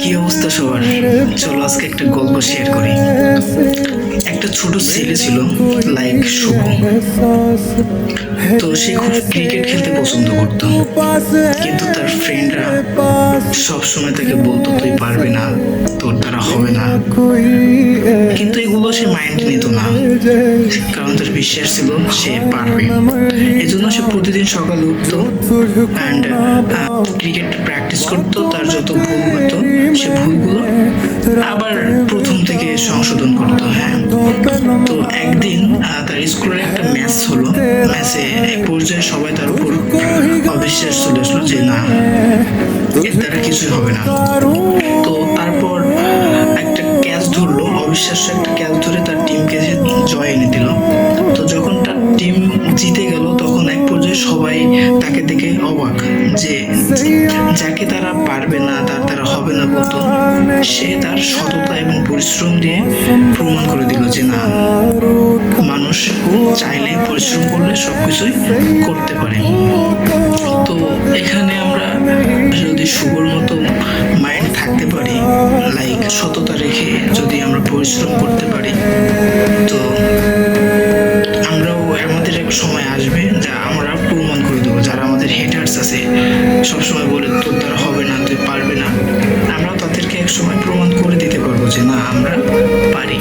কি অবস্থা সবার? চলো আজকে একটা গল্প শেয়ার করি। একটা ছোট ছেলে ছিল, লাইক শুভ। তো সে খুব ক্রিকেট খেলতে পছন্দ করত, কিন্তু তার ফ্রেন্ডরা সবসময় তাকে বলতো তুই পারবি না, তোর দ্বারা হবে না। কিন্তু এগুলো সে মাইন্ড নিত না, কারণ তার বিশ্বাস ছিল সে পারবে। এজন্য সে প্রতিদিন সকালে উঠতো অ্যান্ড ক্রিকেট প্র্যাকটিস করতো। তার যত ভুল হতো সে ভুলগুলো আবার প্রথম থেকে সংশোধন করতো। হ্যাঁ, তো একদিন তার স্কুলের একটা ম্যাচ হলো। ম্যাচে এক পর্যায়ে সবাই তার উপর অবিশ্বাস চলে আসলো যে না, এর দ্বারা কিছুই হবে না। তো তারপর একটা ক্যাচ ধরলো, অবিশ্বাস্য একটা ক্যাচ ধরে তার টিমকে জয় এনে দিল। তো যখন তার টিম জিতে গেল, তখন এক পর্যায়ে সবাই তাকে দেখে অবাক যে যাকে তারা পারবে না, তার দ্বারা হবে না বলতো, সে তার সততা এবং পরিশ্রম দিয়ে প্রমাণ করে দিল যে না, মানুষ চাইলে পরিশ্রম করলে সবকিছুই করতে পারে। তো এখানে আমরা যদি শুভর মতো মাইন্ড থাকতে পারি, লাইক সততা রেখে যদি আমরা পরিশ্রম করতে পারি, তো আমরাও, আমাদের এক সময় আসবে যা আমরা প্রমাণ করে দেবো। যারা আমাদের হেটার্স আছে, সবসময় বলে তোর দ্বারা হবে না, তুই পারবে না, আমরাও তাদেরকে এক সময় প্রমাণ করে দিতে পারবো যে না, আমরা পারি।